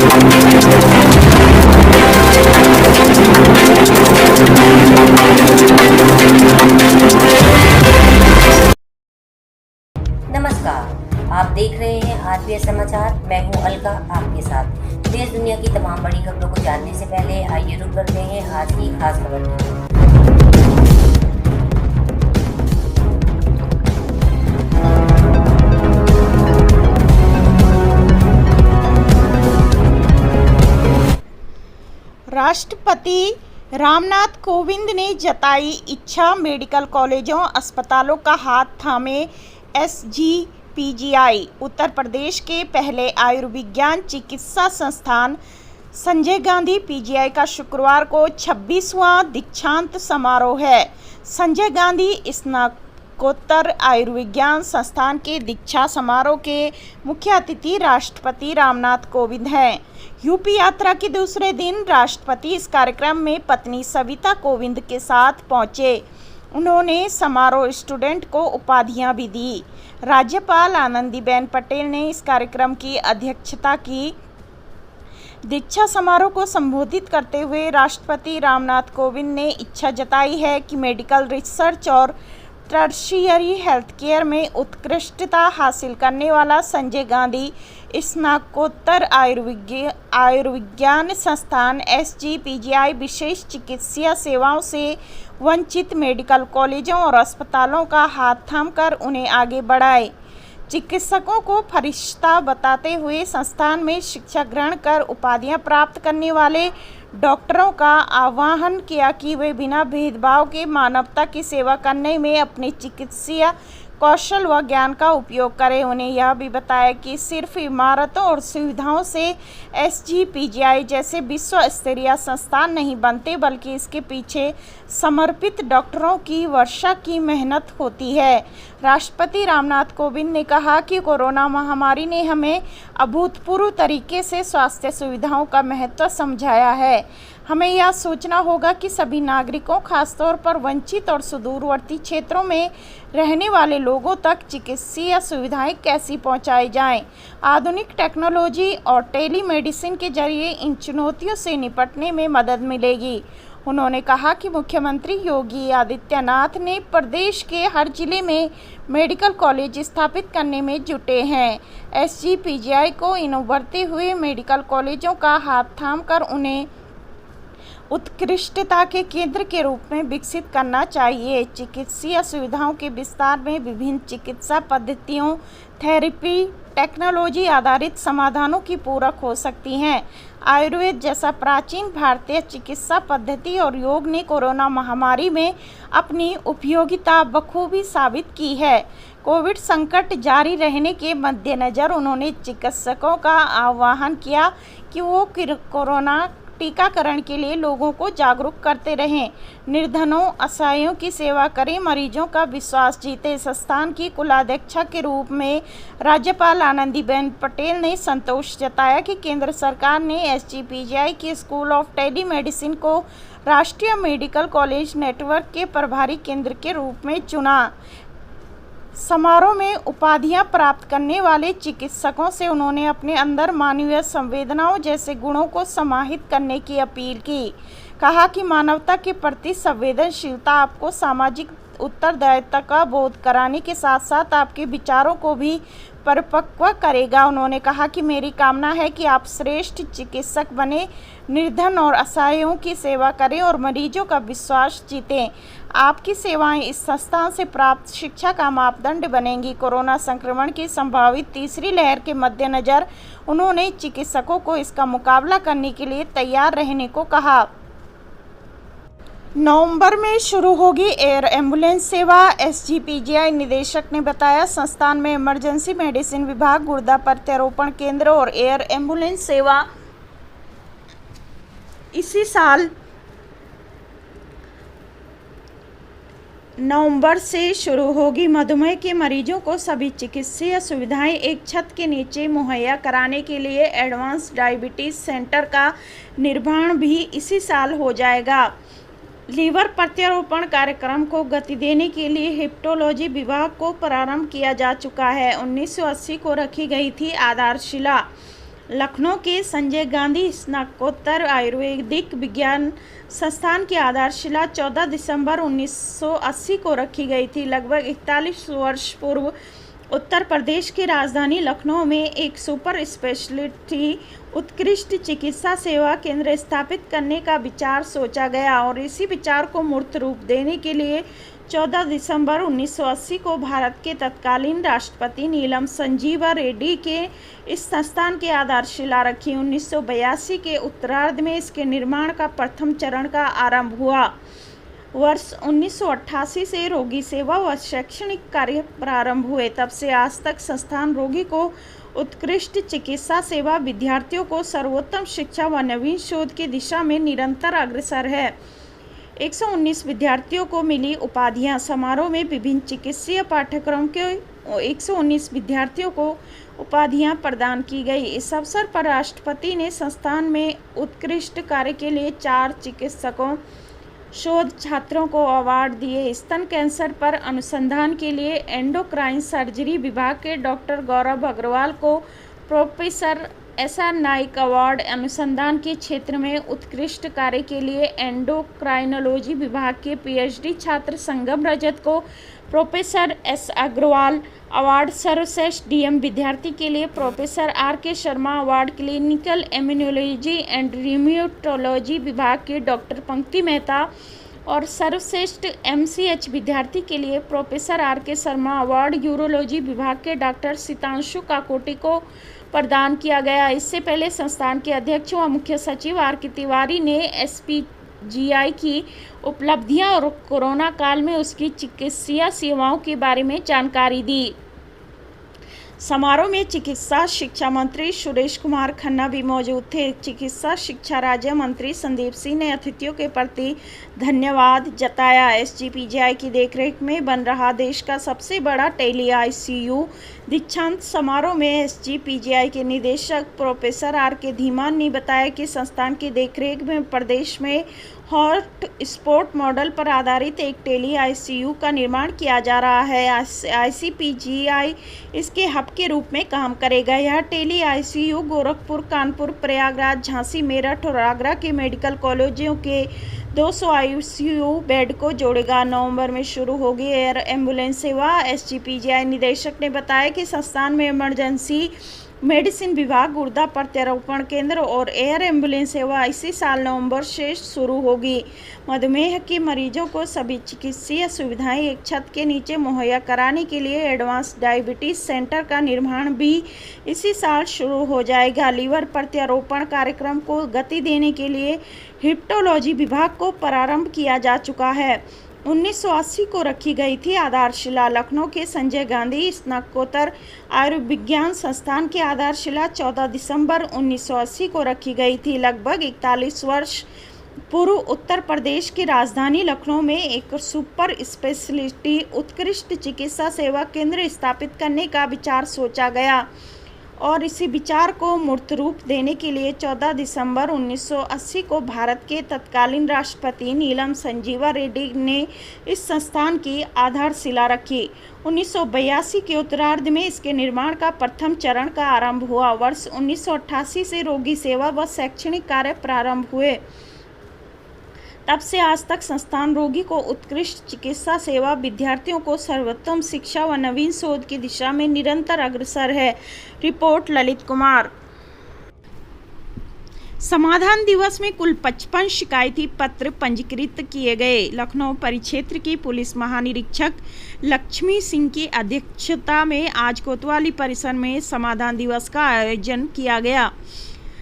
नमस्कार, आप देख रहे हैं आरपीएस समाचार। मैं हूं अलका आपके साथ। देश दुनिया की तमाम बड़ी खबरों को जानने से पहले आइए रुक करते हैं आज की खास खबर की। राष्ट्रपति रामनाथ कोविंद ने जताई इच्छा, मेडिकल कॉलेजों अस्पतालों का हाथ थामे एसजीपीजीआई। उत्तर प्रदेश के पहले आयुर्विज्ञान चिकित्सा संस्थान संजय गांधी पीजीआई का शुक्रवार को 26वां दीक्षांत समारोह है। संजय गांधी स्नातकोत्तर आयुर्विज्ञान संस्थान के दीक्षा समारोह के मुख्य अतिथि राष्ट्रपति रामनाथ कोविंद हैं। यूपी यात्रा के दूसरे दिन राष्ट्रपति इस कार्यक्रम में पत्नी सविता कोविंद के साथ पहुंचे। उन्होंने समारोह स्टूडेंट को उपाधियां भी दी। राज्यपाल आनंदीबेन पटेल ने इस कार्यक्रम की अध्यक्षता की। दीक्षा समारोह को संबोधित करते हुए राष्ट्रपति रामनाथ कोविंद ने इच्छा जताई है कि मेडिकल रिसर्च और टर्शियरी हेल्थ केयर में उत्कृष्टता हासिल करने वाला संजय गांधी स्नातकोत्तर आयुर्विज्ञान संस्थान एसजीपीजीआई विशेष चिकित्सीय सेवाओं से वंचित मेडिकल कॉलेजों और अस्पतालों का हाथ थामकर उन्हें आगे बढ़ाए। चिकित्सकों को फरिश्ता बताते हुए संस्थान में शिक्षा ग्रहण कर उपाधियां प्राप्त करने वाले डॉक्टरों का आह्वान किया कि वे बिना भेदभाव के मानवता की सेवा करने में अपने चिकित्सीय कौशल व ज्ञान का उपयोग करें। उन्हें यह भी बताया कि सिर्फ इमारतों और सुविधाओं से एसजीपीजीआई जैसे विश्व स्तरीय संस्थान नहीं बनते, बल्कि इसके पीछे समर्पित डॉक्टरों की वर्षा की मेहनत होती है। राष्ट्रपति रामनाथ कोविंद ने कहा कि कोरोना महामारी ने हमें अभूतपूर्व तरीके से स्वास्थ्य सुविधाओं का महत्व समझाया है। हमें यह सोचना होगा कि सभी नागरिकों, खासतौर पर वंचित और सुदूरवर्ती क्षेत्रों में रहने वाले लोगों तक चिकित्सीय सुविधाएं कैसी पहुंचाई जाएं। आधुनिक टेक्नोलॉजी और टेलीमेडिसिन के जरिए इन चुनौतियों से निपटने में मदद मिलेगी। उन्होंने कहा कि मुख्यमंत्री योगी आदित्यनाथ ने प्रदेश के हर जिले में मेडिकल कॉलेज स्थापित करने में जुटे हैं। एसजीपीजीआई को इन उभरते हुए मेडिकल कॉलेजों का हाथ थामकर उन्हें उत्कृष्टता के केंद्र के रूप में विकसित करना चाहिए। चिकित्सीय सुविधाओं के विस्तार में विभिन्न चिकित्सा पद्धतियों, थेरेपी, टेक्नोलॉजी आधारित समाधानों की पूरक हो सकती हैं। आयुर्वेद जैसा प्राचीन भारतीय चिकित्सा पद्धति और योग ने कोरोना महामारी में अपनी उपयोगिता बखूबी साबित की है। कोविड संकट जारी रहने के मद्देनज़र उन्होंने चिकित्सकों का आह्वान किया कि वो कोरोना टीकाकरण के लिए लोगों को जागरूक करते रहें, निर्धनों, असहायों की सेवा करें, मरीजों का विश्वास जीते। संस्थान की कुलाध्यक्षा के रूप में राज्यपाल आनंदीबेन पटेल ने संतोष जताया कि केंद्र सरकार ने एसजीपीजीआई के स्कूल ऑफ टेलीमेडिसिन को राष्ट्रीय मेडिकल कॉलेज नेटवर्क के प्रभारी केंद्र के रूप में चुना। समारोह में उपाधियां प्राप्त करने वाले चिकित्सकों से उन्होंने अपने अंदर मानवीय संवेदनाओं जैसे गुणों को समाहित करने की अपील की। कहा कि मानवता के प्रति संवेदनशीलता आपको सामाजिक उत्तरदायित्व का बोध कराने के साथ साथ आपके विचारों को भी परिपक्व करेगा। उन्होंने कहा कि मेरी कामना है कि आप श्रेष्ठ चिकित्सक बने, निर्धन और असहायों की सेवा करें और मरीजों का विश्वास जीतें। आपकी सेवाएं इस संस्थान से प्राप्त शिक्षा का मापदंड बनेंगी। कोरोना संक्रमण की संभावित तीसरी लहर के मद्देनज़र उन्होंने चिकित्सकों को इसका मुकाबला करने के लिए तैयार रहने को कहा। नवंबर में शुरू होगी एयर एम्बुलेंस सेवा, एसजीपीजीआई निदेशक ने बताया। संस्थान में इमरजेंसी मेडिसिन विभाग, गुर्दा प्रत्यारोपण केंद्र और एयर एम्बुलेंस सेवा इसी साल नवंबर से शुरू होगी। मधुमेह के मरीजों को सभी चिकित्सीय सुविधाएं एक छत के नीचे मुहैया कराने के लिए एडवांस डायबिटीज सेंटर का निर्माण भी इसी साल हो जाएगा। लीवर प्रत्यारोपण कार्यक्रम को गति देने के लिए हिप्टोलॉजी विभाग को प्रारंभ किया जा चुका है। 1980 को रखी गई थी आधारशिला। लखनऊ के संजय गांधी स्नातकोत्तर आयुर्वेदिक विज्ञान संस्थान की आधारशिला 14 दिसंबर 1980 को रखी गई थी। लगभग 41 वर्ष पूर्व उत्तर प्रदेश की राजधानी लखनऊ में एक सुपर स्पेशलिटी उत्कृष्ट चिकित्सा सेवा केंद्र स्थापित करने का विचार सोचा गया और इसी विचार को मूर्त रूप देने के लिए 14 दिसंबर 1980 को भारत के तत्कालीन राष्ट्रपति नीलम संजीवा रेड्डी के इस संस्थान की आधारशिला रखी। 1982 के उत्तरार्ध में इसके निर्माण का प्रथम चरण का आरंभ हुआ। वर्ष 1988 से रोगी सेवा व शैक्षणिक कार्य प्रारंभ हुए। तब से आज तक संस्थान रोगी को उत्कृष्ट चिकित्सा सेवा, विद्यार्थियों को सर्वोत्तम शिक्षा व नवीन शोध की दिशा में निरंतर अग्रसर है। 119 विद्यार्थियों को मिली उपाधियां। समारोह में विभिन्न चिकित्सीय पाठ्यक्रम के 119 विद्यार्थियों को उपाधियां प्रदान की गई। इस अवसर पर राष्ट्रपति ने संस्थान में उत्कृष्ट कार्य के लिए 4 चिकित्सकों शोध छात्रों को अवार्ड दिए। स्तन कैंसर पर अनुसंधान के लिए एंडोक्राइन सर्जरी विभाग के डॉक्टर गौरव अग्रवाल को प्रोफेसर SR नाइक अवार्ड, अनुसंधान के क्षेत्र में उत्कृष्ट कार्य के लिए एंडोक्राइनोलॉजी विभाग के PhD छात्र संगम रजत को प्रोफेसर S अग्रवाल अवार्ड, सर्वश्रेष्ठ DM विद्यार्थी के लिए professor RK Sharma award, clinical immunology and rheumatology विभाग के डॉक्टर पंक्ति मेहता और सर्वश्रेष्ठ MCH विद्यार्थी के लिए professor RK Sharma award, urology विभाग के डॉक्टर सीतांशु काकोटी को प्रदान किया गया। इससे पहले संस्थान के अध्यक्ष व मुख्य सचिव RK तिवारी ने SPGI की उपलब्धियां और कोरोना काल में उसकी चिकित्सीय सेवाओं के बारे में जानकारी दी। समारोह में चिकित्सा शिक्षा मंत्री सुरेश कुमार खन्ना भी मौजूद थे। चिकित्सा शिक्षा राज्य मंत्री संदीप सिंह ने अतिथियों के प्रति धन्यवाद जताया। SGPGI की देखरेख में बन रहा देश का सबसे बड़ा टेली ICU दीक्षांत समारोह में SGPGI के निदेशक प्रोफेसर RK धीमान ने बताया कि संस्थान की देखरेख में प्रदेश में हॉट स्पॉट मॉडल पर आधारित एक टेली ICU का निर्माण किया जा रहा है। ICPGI इसके हब के रूप में काम करेगा। यह टेली ICU गोरखपुर, कानपुर, प्रयागराज, झांसी, मेरठ और आगरा के मेडिकल कॉलेजों के 200 ICU बेड को जोड़ेगा। नवंबर में शुरू होगी एयर एम्बुलेंस सेवा। SGPGI निदेशक ने बताया कि संस्थान में इमरजेंसी मेडिसिन विभाग, गुर्दा प्रत्यारोपण केंद्र और एयर एम्बुलेंस सेवा इसी साल नवंबर से शुरू होगी। मधुमेह के मरीजों को सभी चिकित्सीय सुविधाएं एक छत के नीचे मुहैया कराने के लिए एडवांस डायबिटीज सेंटर का निर्माण भी इसी साल शुरू हो जाएगा। लीवर प्रत्यारोपण कार्यक्रम को गति देने के लिए हिप्टोलॉजी विभाग को प्रारंभ किया जा चुका है। 1980 को रखी गई थी आधारशिला। लखनऊ के संजय गांधी स्नातकोत्तर आयुर्विज्ञान संस्थान की आधारशिला 14 दिसंबर 1980 को रखी गई थी। लगभग 41 वर्ष पूर्व उत्तर प्रदेश की राजधानी लखनऊ में एक सुपर स्पेशलिटी उत्कृष्ट चिकित्सा सेवा केंद्र स्थापित करने का विचार सोचा गया और इसी विचार को मूर्त रूप देने के लिए 14 दिसंबर 1980 को भारत के तत्कालीन राष्ट्रपति नीलम संजीवा रेड्डी ने इस संस्थान की आधारशिला रखी। 1982 के उत्तरार्ध में इसके निर्माण का प्रथम चरण का आरंभ हुआ। वर्ष 1988 से रोगी सेवा व शैक्षणिक कार्य प्रारंभ हुए। तब से आज तक संस्थान रोगी को उत्कृष्ट चिकित्सा सेवा, विद्यार्थियों को सर्वोत्तम शिक्षा व नवीन शोध की दिशा में निरंतर अग्रसर है। रिपोर्ट ललित कुमार। समाधान दिवस में कुल 55 शिकायती पत्र पंजीकृत किए गए। लखनऊ परिक्षेत्र की पुलिस महानिरीक्षक लक्ष्मी सिंह की अध्यक्षता में आज कोतवाली परिसर में समाधान दिवस का आयोजन किया गया।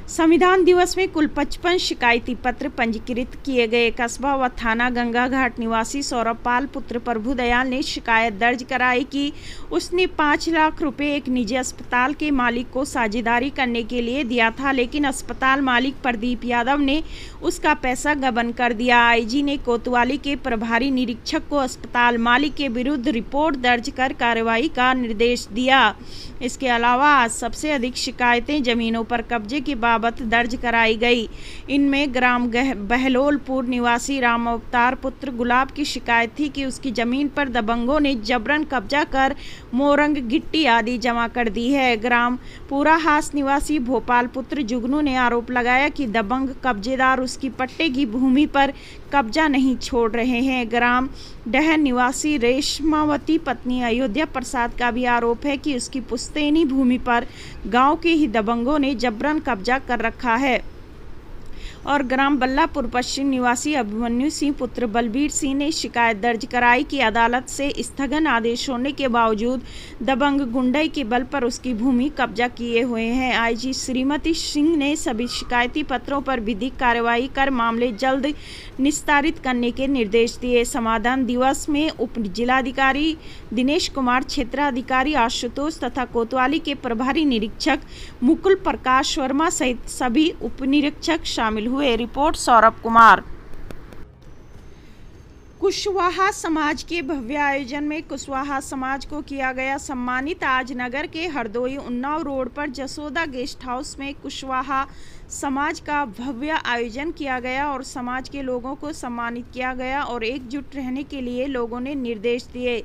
संविधान दिवस में कुल 55 शिकायती पत्र पंजीकृत किए गए। कस्बा व थाना गंगा घाट निवासी सौरभ पाल पुत्र प्रभुदयाल ने शिकायत दर्ज कराई कि उसने 5 लाख रुपए एक निजी अस्पताल के मालिक को साझेदारी करने के लिए दिया था, लेकिन अस्पताल मालिक प्रदीप यादव ने उसका पैसा गबन कर दिया। आईजी ने कोतवाली के प्रभारी निरीक्षक को अस्पताल मालिक के विरुद्ध रिपोर्ट दर्ज कर कार्रवाई का निर्देश दिया। इसके अलावा आज सबसे अधिक शिकायतें जमीनों पर कब्जे के बाद बाबत दर्ज कराई गई। इनमें ग्राम बहलोलपुर निवासी राम अवतार पुत्र गुलाब की शिकायत थी कि उसकी जमीन पर दबंगों ने जबरन कब्जा कर मोरंग, गिट्टी आदि जमा कर दी है। ग्राम पूराहास निवासी भोपाल पुत्र जुगनू ने आरोप लगाया कि दबंग कब्जेदार उसकी पट्टे की भूमि पर कब्जा नहीं छोड़ रहे हैं। ग्राम डहर निवासी रेशमावती पत्नी अयोध्या प्रसाद का भी आरोप है कि उसकी पुश्तैनी भूमि पर गांव के ही दबंगों ने जबरन कब्जा कर रखा है। और ग्राम बल्लापुर पश्चिम निवासी अभिमन्यु सिंह पुत्र बलबीर सिंह ने शिकायत दर्ज कराई कि अदालत से स्थगन आदेश होने के बावजूद दबंग गुंडई के बल पर उसकी भूमि कब्जा किए हुए हैं। आईजी श्रीमती सिंह ने सभी शिकायती पत्रों पर विधिक कार्रवाई कर मामले जल्द निस्तारित करने के निर्देश दिए। समाधान दिवस में उप जिलाधिकारी दिनेश कुमार, क्षेत्राधिकारी आशुतोष तथा कोतवाली के प्रभारी निरीक्षक मुकुल प्रकाश वर्मा सहित सभी उप निरीक्षक शामिल हुए। रिपोर्ट सौरभ कुमार। कुशवाहा समाज के भव्य आयोजन में कुशवाहा समाज को किया गया सम्मानित। आज नगर के हरदोई उन्नाव रोड पर जसोदा गेस्ट हाउस में कुशवाहा समाज का भव्य आयोजन किया गया और समाज के लोगों को सम्मानित किया गया और एकजुट रहने के लिए लोगों ने निर्देश दिए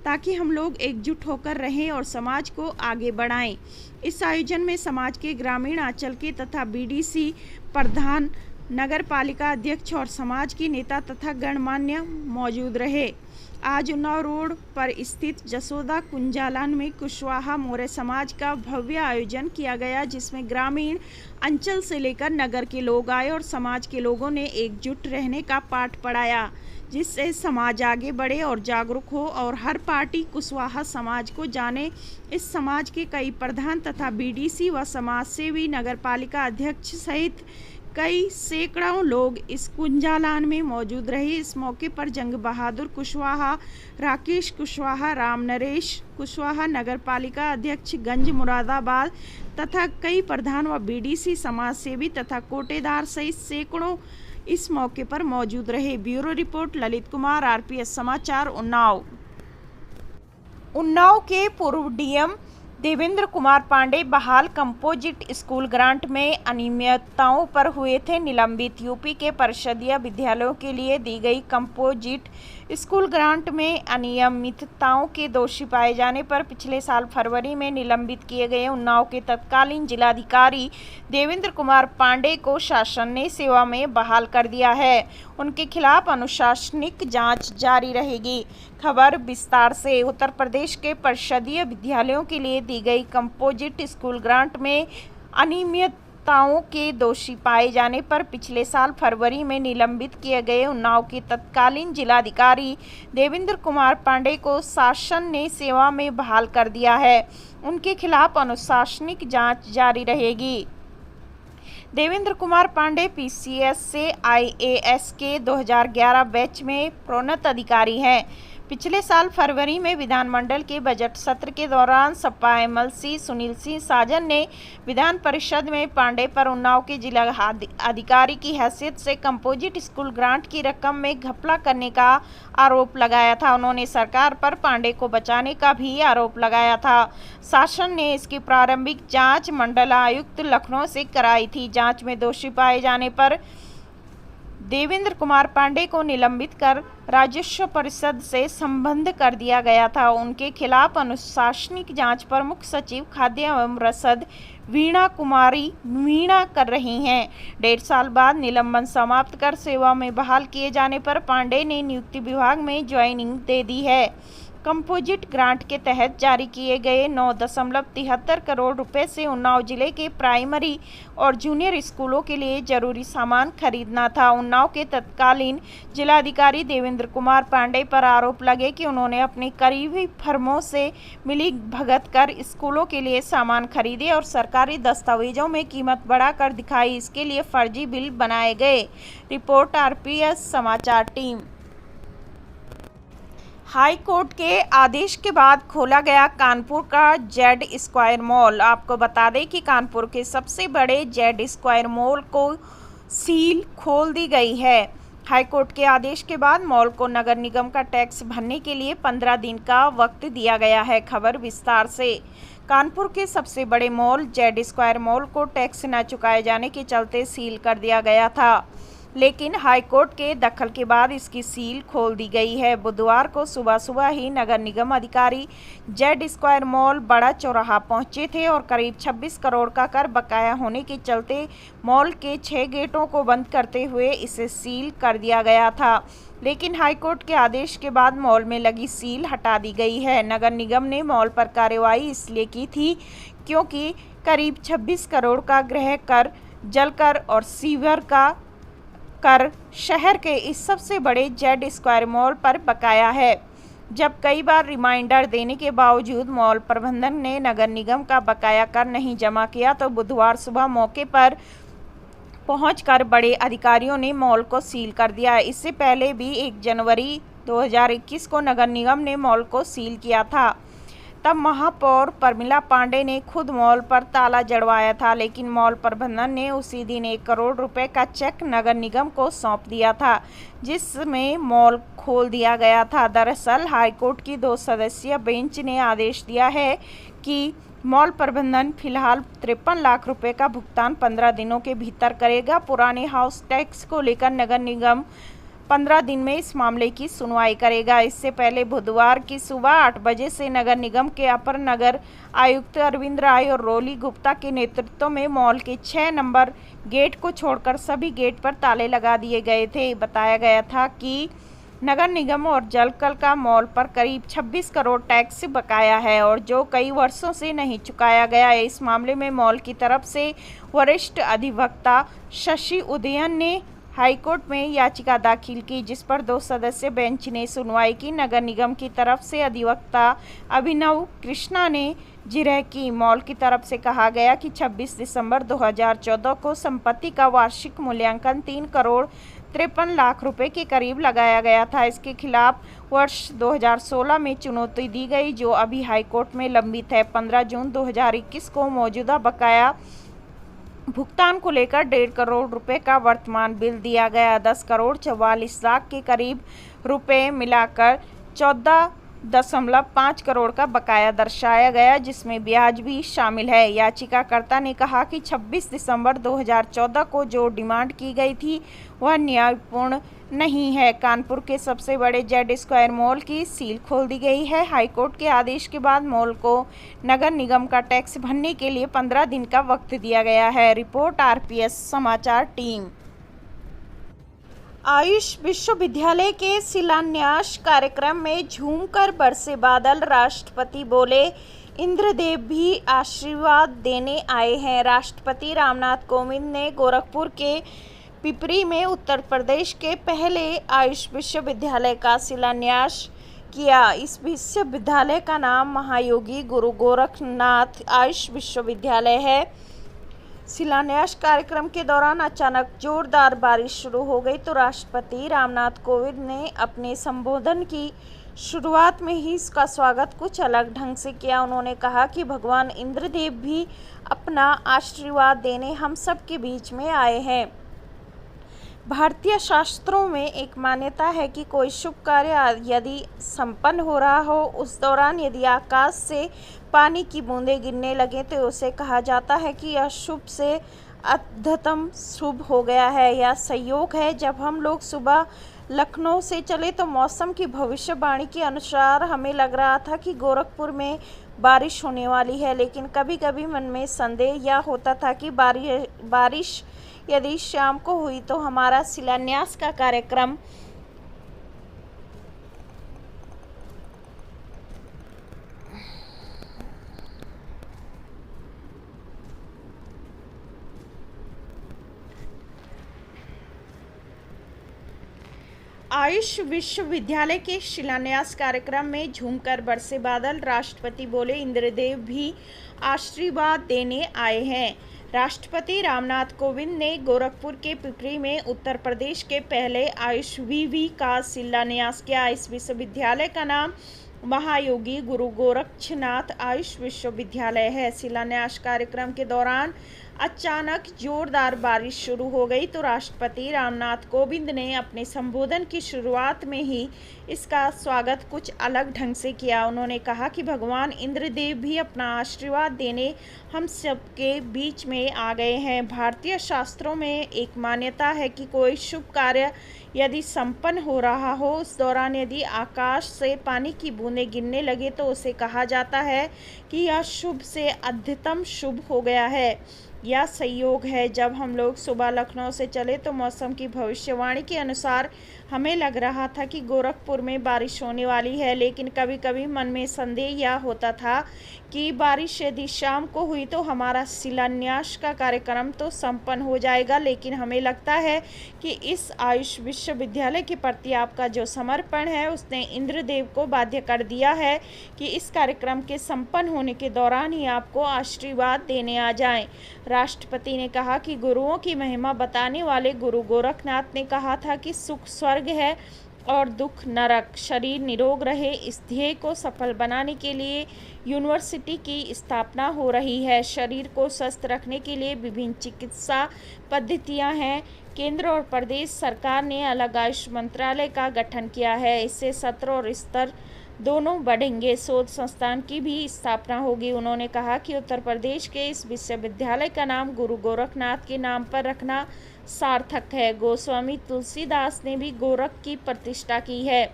ताकि हम लोग एकजुट होकर रहें और समाज को आगे बढ़ाएं। इस आयोजन में समाज के ग्रामीण अंचल के तथा बीडीसी प्रधान, नगर पालिका अध्यक्ष और समाज के नेता तथा गणमान्य मौजूद रहे। आज उन्नाव रोड पर स्थित जसोदा कुंजालान में कुशवाहा मौर्य समाज का भव्य आयोजन किया गया, जिसमें ग्रामीण अंचल से लेकर नगर के लोग आए और समाज के लोगों ने एकजुट रहने का पाठ पढ़ाया, जिससे समाज आगे बढ़े और जागरूक हो और हर पार्टी कुशवाहा समाज को जाने। इस समाज के कई प्रधान तथा बीडीसी व समाज सेवी, नगर पालिका अध्यक्ष सहित कई सैकड़ों लोग इस कुंजालान में मौजूद रहे। इस मौके पर जंग बहादुर कुशवाहा, राकेश कुशवाहा, राम नरेश कुशवाहा, नगर पालिका अध्यक्ष गंज मुरादाबाद तथा कई प्रधान व बीडीसी, समाज सेवी तथा कोटेदार सहित सैकड़ों इस मौके पर मौजूद रहे। Bureau report Lalit Kumar, RPS समाचार, उन्नाव। उन्नाव के पूर्व डीएम देवेंद्र कुमार पांडे बहाल। कंपोजिट स्कूल ग्रांट में अनियमितताओं पर हुए थे निलंबित। यूपी के परिषदीय विद्यालयों के लिए दी गई कंपोजिट स्कूल ग्रांट में अनियमितताओं के दोषी पाए जाने पर पिछले साल फरवरी में निलंबित किए गए उन्नाव के तत्कालीन जिलाधिकारी देवेंद्र कुमार पांडे को शासन ने सेवा में बहाल कर दिया है। उनके खिलाफ अनुशासनिक जांच जारी रहेगी। खबर विस्तार से। उत्तर प्रदेश के परिषदीय विद्यालयों के लिए दी गई कंपोजिट स्कूल ग्रांट में अनियमितताओं के दोषी पाए जाने पर पिछले साल फरवरी में निलंबित किए गए उन्नाव के तत्कालीन जिलाधिकारी देवेंद्र कुमार पांडे को शासन ने सेवा में बहाल कर दिया है। उनके खिलाफ अनुशासनिक जांच जारी रहेगी। देवेंद्र कुमार पांडे पीसीएस से आईएएस के 2011 बैच में प्रोन्नत अधिकारी हैं। पिछले साल फरवरी में विधानमंडल के बजट सत्र के दौरान सपा एमएलसी सुनील सिंह साजन ने विधान परिषद में पांडे पर उन्नाव के जिला अधिकारी की हैसियत से कंपोजिट स्कूल ग्रांट की रकम में घपला करने का आरोप लगाया था। उन्होंने सरकार पर पांडे को बचाने का भी आरोप लगाया था। शासन ने इसकी प्रारंभिक जांच मंडल आयुक्त लखनऊ से कराई थी। जांच में दोषी पाए जाने पर देवेंद्र कुमार पांडे को निलंबित कर राजस्व परिषद से संबद्ध कर दिया गया था। उनके खिलाफ अनुशासनिक जांच प्रमुख सचिव खाद्य एवं रसद वीणा कुमारी मीणा कर रही हैं। 1.5 साल बाद निलंबन समाप्त कर सेवा में बहाल किए जाने पर पांडे ने नियुक्ति विभाग में ज्वाइनिंग दे दी है। कंपोजिट ग्रांट के तहत जारी किए गए 9.73 करोड़ रुपए से उन्नाव जिले के प्राइमरी और जूनियर स्कूलों के लिए जरूरी सामान खरीदना था। उन्नाव के तत्कालीन जिलाधिकारी देवेंद्र कुमार पांडे पर आरोप लगे कि उन्होंने अपने करीबी फर्मों से मिली भगत कर स्कूलों के लिए सामान खरीदे और सरकारी दस्तावेजों में कीमत बढ़ाकर दिखाई। इसके लिए फर्जी बिल बनाए गए। रिपोर्ट आरपीएस समाचार टीम। हाई कोर्ट के आदेश के बाद खोला गया कानपुर का जेड स्क्वायर मॉल। आपको बता दें कि कानपुर के सबसे बड़े जेड स्क्वायर मॉल को सील खोल दी गई है। हाई कोर्ट के आदेश के बाद मॉल को नगर निगम का टैक्स भरने के लिए 15 दिन का वक्त दिया गया है। खबर विस्तार से। कानपुर के सबसे बड़े मॉल जेड स्क्वायर मॉल को टैक्स न चुकाए जाने के चलते सील कर दिया गया था, लेकिन हाईकोर्ट के दखल के बाद इसकी सील खोल दी गई है। बुधवार को सुबह सुबह ही नगर निगम अधिकारी जेड स्क्वायर मॉल बड़ा चौराहा पहुंचे थे और करीब 26 करोड़ का कर बकाया होने के चलते मॉल के 6 गेटों को बंद करते हुए इसे सील कर दिया गया था, लेकिन हाईकोर्ट के आदेश के बाद मॉल में लगी सील हटा दी गई है। नगर निगम ने मॉल पर कार्रवाई इसलिए की थी क्योंकि करीब 26 करोड़ का गृह कर, जल कर और सीवर का कर शहर के इस सबसे बड़े जेड स्क्वायर मॉल पर बकाया है। जब कई बार रिमाइंडर देने के बावजूद मॉल प्रबंधन ने नगर निगम का बकाया कर नहीं जमा किया तो बुधवार सुबह मौके पर पहुंचकर बड़े अधिकारियों ने मॉल को सील कर दिया। इससे पहले भी 1 जनवरी 2021 को नगर निगम ने मॉल को सील किया था। तब महापौर प्रमिला पांडे ने खुद मॉल पर ताला जड़वाया था, लेकिन मॉल प्रबंधन ने उसी दिन 1 करोड़ रुपए का चेक नगर निगम को सौंप दिया था, जिसमें मॉल खोल दिया गया था। दरअसल हाईकोर्ट की 2 सदस्यीय बेंच ने आदेश दिया है कि मॉल प्रबंधन फिलहाल 53 लाख रुपए का भुगतान 15 दिनों के भीतर करेगा। पुराने हाउस टैक्स को लेकर नगर निगम 15 दिन में इस मामले की सुनवाई करेगा। इससे पहले बुधवार की सुबह 8 बजे से नगर निगम के अपर नगर आयुक्त अरविंद राय और रोली गुप्ता के नेतृत्व में मॉल के 6 नंबर गेट को छोड़कर सभी गेट पर ताले लगा दिए गए थे। बताया गया था कि नगर निगम और जलकल का मॉल पर करीब 26 करोड़ टैक्स बकाया है और जो कई वर्षों से नहीं चुकाया गया है। इस मामले में मॉल की तरफ से वरिष्ठ अधिवक्ता शशि उदयन ने हाईकोर्ट में याचिका दाखिल की, जिस पर 2 सदस्यीय बेंच ने सुनवाई की। नगर निगम की तरफ से अधिवक्ता अभिनव कृष्णा ने जिरह की। मॉल की तरफ से कहा गया कि 26 दिसंबर 2014 को संपत्ति का वार्षिक मूल्यांकन 3 करोड़ 53 लाख रुपए के करीब लगाया गया था। इसके खिलाफ वर्ष 2016 में चुनौती दी गई, जो अभी हाईकोर्ट में लंबित है। 15 जून 2021 को मौजूदा बकाया भुगतान को लेकर 1.5 करोड़ रुपए का वर्तमान बिल दिया गया। 10 करोड़ 44 लाख के करीब रुपए मिलाकर 14.5 करोड़ का बकाया दर्शाया गया, जिसमें ब्याज भी शामिल है। याचिकाकर्ता ने कहा कि 26 दिसंबर 2014 को जो डिमांड की गई थी वह न्यायपूर्ण नहीं है। कानपुर के सबसे बड़े जेड स्क्वायर मॉल की सील खोल दी गई है। हाईकोर्ट के आदेश के बाद मॉल को नगर निगम का टैक्स भरने के लिए 15 दिन का वक्त दिया गया है। रिपोर्ट आरपीएस समाचार टीम। आयुष विश्वविद्यालय के शिलान्यास कार्यक्रम में झूमकर बरसे बादल, राष्ट्रपति बोले इंद्रदेव भी आशीर्वाद देने आए हैं। राष्ट्रपति रामनाथ कोविंद ने गोरखपुर के पिपरी में उत्तर प्रदेश के पहले आयुष विश्वविद्यालय का शिलान्यास किया। इस विश्वविद्यालय का नाम महायोगी गुरु गोरखनाथ आयुष विश्वविद्यालय है। शिलान्यास कार्यक्रम के दौरान अचानक जोरदार बारिश शुरू हो गई तो राष्ट्रपति रामनाथ कोविंद ने अपने संबोधन की शुरुआत में ही इसका स्वागत कुछ अलग ढंग से किया। उन्होंने कहा कि भगवान इंद्रदेव भी अपना आशीर्वाद देने हम सब के बीच में आए हैं। भारतीय शास्त्रों में एक मान्यता है कि कोई शुभ कार्य यदि संपन्न हो रहा हो, उस दौरान यदि आकाश से पानी की बूंदें गिरने लगे तो उसे कहा जाता है कि यह शुभ से अद्यतम शुभ हो गया है। यह संयोग है। जब हम लोग सुबह लखनऊ से चले तो मौसम की भविष्यवाणी के अनुसार हमें लग रहा था कि गोरखपुर में बारिश होने वाली है, लेकिन कभी कभी मन में संदेह यह होता था कि बारिश यदि शाम को हुई तो हमारा शिलान्यास का कार्यक्रम आयुष विश्वविद्यालय के शिलान्यास कार्यक्रम में झूमकर बरसे बादल, राष्ट्रपति बोले इंद्रदेव भी आशीर्वाद देने आए हैं। राष्ट्रपति रामनाथ कोविंद ने गोरखपुर के पिपरी में उत्तर प्रदेश के पहले आयुष विवि का शिलान्यास किया। इस विश्वविद्यालय का नाम महायोगी गुरु गोरक्षनाथ आयुष विश्वविद्यालय है। शिलान्यास कार्यक्रम के दौरान अचानक जोरदार बारिश शुरू हो गई तो राष्ट्रपति रामनाथ कोविंद ने अपने संबोधन की शुरुआत में ही इसका स्वागत कुछ अलग ढंग से किया। उन्होंने कहा कि भगवान इंद्रदेव भी अपना आशीर्वाद देने हम सबके बीच में आ गए हैं। भारतीय शास्त्रों में एक मान्यता है कि कोई शुभ कार्य यदि संपन्न हो रहा हो, उस दौरान यदि आकाश से पानी की बूंदें गिरने लगे तो उसे कहा जाता है कि यह शुभ से अधिकतम शुभ हो गया है। यह संयोग है। जब हम लोग सुबह लखनऊ से चले तो मौसम की भविष्यवाणी के अनुसार हमें लग रहा था कि गोरखपुर में बारिश होने वाली है, लेकिन कभी कभी मन में संदेह यह होता था कि बारिश यदि शाम को हुई तो हमारा शिलान्यास का कार्यक्रम तो संपन्न हो जाएगा। लेकिन हमें लगता है कि इस आयुष विश्वविद्यालय के प्रति आपका जो समर्पण है उसने इंद्रदेव को बाध्य कर दिया है कि इस कार्यक्रम के संपन्न होने के दौरान ही आपको आशीर्वाद देने आ जाएं। राष्ट्रपति ने कहा कि गुरुओं की महिमा बताने वाले गुरु गोरखनाथ ने कहा था कि सुख स्वर्ग है और दुख नरक। शरीर निरोग रहे, इस ध्येय को सफल बनाने के लिए यूनिवर्सिटी की स्थापना हो रही है। शरीर को स्वस्थ रखने के लिए विभिन्न चिकित्सा पद्धतियां हैं। केंद्र और प्रदेश सरकार ने अलग आयुष मंत्रालय का गठन किया है। इससे सत्र और स्तर दोनों बढ़ेंगे। शोध संस्थान की भी स्थापना होगी। उन्होंने कहा कि उत्तर प्रदेश के इस विश्वविद्यालय का नाम गुरु गोरखनाथ के नाम पर रखना सार्थक है। गोस्वामी तुलसीदास ने भी गोरख की प्रतिष्ठा की है।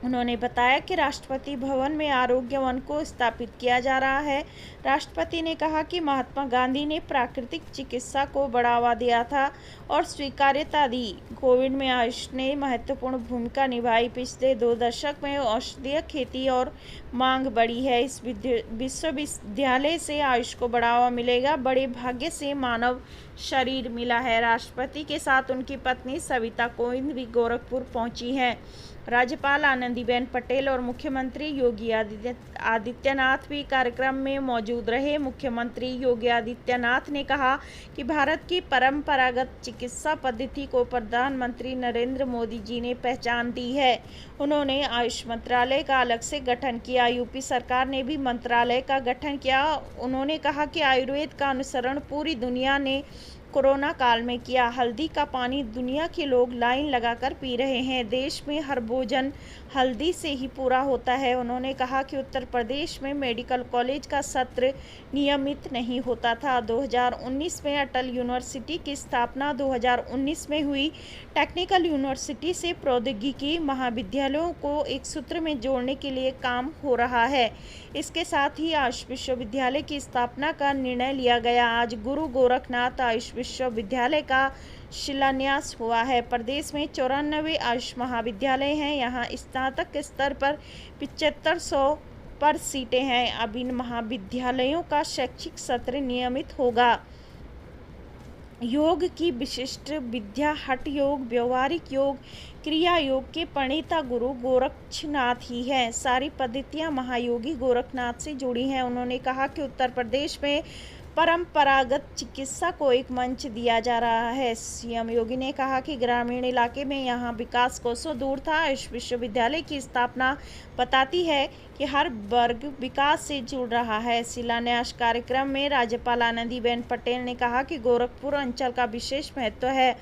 उन्होंने बताया कि राष्ट्रपति भवन में आरोग्य वन को स्थापित किया जा रहा है। राष्ट्रपति ने कहा कि महात्मा गांधी ने प्राकृतिक चिकित्सा को बढ़ावा दिया था और स्वीकार्यता दी। कोविड में आयुष ने महत्वपूर्ण भूमिका निभाई। पिछले 2 दशक में औषधीय खेती और मांग बढ़ी है। इस विश्वविद्यालय से आयुष को बढ़ावा मिलेगा। बड़े भाग्य से मानव शरीर मिला है। राष्ट्रपति के साथ उनकी पत्नी सविता कोविंद भी गोरखपुर पहुंची हैं। राज्यपाल आनंदीबेन पटेल और मुख्यमंत्री योगी आदित्यनाथ भी कार्यक्रम में मौजूद रहे। मुख्यमंत्री योगी आदित्यनाथ ने कहा कि भारत की परंपरागत चिकित्सा पद्धति को प्रधानमंत्री नरेंद्र मोदी जी ने पहचान दी है। उन्होंने आयुष मंत्रालय का अलग से गठन किया। यूपी सरकार ने भी मंत्रालय का गठन किया। उन्होंने कहा कि आयुर्वेद का अनुसरण पूरी दुनिया ने कोरोना काल में किया। हल्दी का पानी दुनिया के लोग लाइन लगाकर पी रहे हैं। देश में हर भोजन हल्दी से ही पूरा होता है। उन्होंने कहा कि उत्तर प्रदेश में मेडिकल कॉलेज का सत्र नियमित नहीं होता था। 2019 में अटल यूनिवर्सिटी की स्थापना 2019 में हुई। टेक्निकल यूनिवर्सिटी से प्रौद्योगिकी महाविद्यालयों को एक सूत्र में जोड़ने के लिए काम हो रहा है। इसके साथ ही आयुष विश्वविद्यालय की स्थापना का निर्णय लिया गया। आज गुरु गोरखनाथ आयुष विश्वविद्यालय का शिलान्यास हुआ है। प्रदेश में 94 आयुष महाविद्यालय हैं। यहाँ स्नातक स्तर पर 7500 पर सीटें हैं। अब इन महाविद्यालयों का शैक्षिक सत्र नियमित होगा। योग की विशिष्ट विद्या हठ योग, व्यवहारिक योग, क्रिया योग के प्रणेता गुरु गोरक्षनाथ ही हैं। सारी पद्धतियां महायोगी गोरखनाथ से जुड़ी हैं। उन्होंने कहा कि उत्तर प्रदेश में परंपरागत चिकित्सा को एक मंच दिया जा रहा है। सीएम योगी ने कहा कि ग्रामीण इलाके में यहाँ विकास कोसों दूर था। इस विश्वविद्यालय की स्थापना बताती है कि हर वर्ग विकास से जुड़ रहा है। शिलान्यास कार्यक्रम में राज्यपाल आनंदीबेन पटेल ने कहा कि गोरखपुर अंचल का विशेष महत्व है।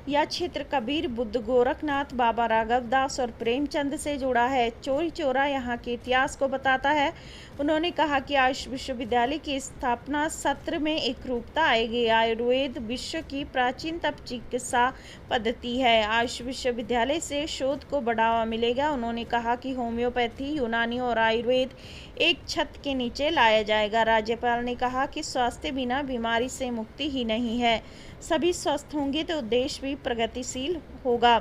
यह क्षेत्र कबीर, बुद्ध, गोरखनाथ, बाबा राघव दास और प्रेमचंद से जुड़ा है। चौरी चौरा यहाँ के इतिहास को बताता है। उन्होंने कहा कि आयुष विश्वविद्यालय की स्थापना सत्र में एक रूपता आएगी। आयुर्वेद विश्व की प्राचीनतम चिकित्सा पद्धति है। आयुष विश्वविद्यालय से शोध को बढ़ावा मिलेगा। उन्होंने कहा कि होम्योपैथी, यूनानी और आयुर्वेद एक छत के नीचे लाया जाएगा। राज्यपाल ने कहा कि स्वास्थ्य बिना बीमारी से मुक्ति ही नहीं है। सभी स्वस्थ होंगे तो देश भी प्रगतिशील होगा।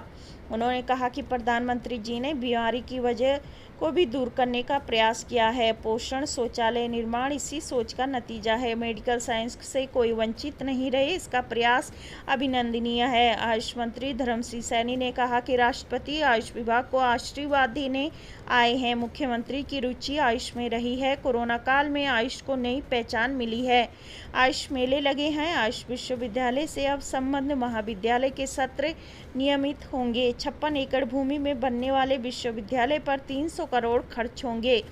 उन्होंने कहा कि प्रधानमंत्री जी ने बीमारी की वजह को भी दूर करने का प्रयास किया है। पोषण शौचालय निर्माण इसी सोच का नतीजा है। मेडिकल साइंस से कोई वंचित नहीं रहे, इसका प्रयास अभिनंदनीय है। आयुष मंत्री धर्मसिंह सैनी ने कहा कि राष्ट्रपति आयुष विभाग को आशीर्वाद देने आए हैं। मुख्यमंत्री की रुचि आयुष में रही है। कोरोना काल में आयुष को नई पहचान मिली है। आयुष मेले लगे हैं। आयुष विश्वविद्यालय से अब संबद्ध महाविद्यालय के सत्र नियमित होंगे। 156 एकड़ भूमि में बनने वाले विश्वविद्यालय पर 300 करोड़ खर्च होंगे।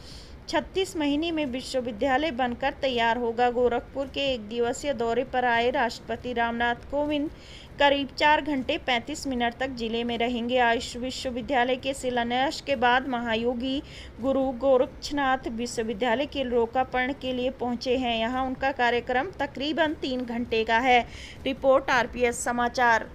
36 महीने में विश्वविद्यालय बनकर तैयार होगा। गोरखपुर के एक दिवसीय दौरे पर आए राष्ट्रपति रामनाथ कोविंद करीब 4 घंटे 35 मिनट तक जिले में रहेंगे। आयुष विश्वविद्यालय के शिलान्यास के बाद महायोगी गुरु गोरक्षनाथ विश्वविद्यालय के लोकार्पण के लिए पहुंचे हैं। यहां उनका कार्यक्रम तकरीबन 3 घंटे का है। रिपोर्ट RPS समाचार।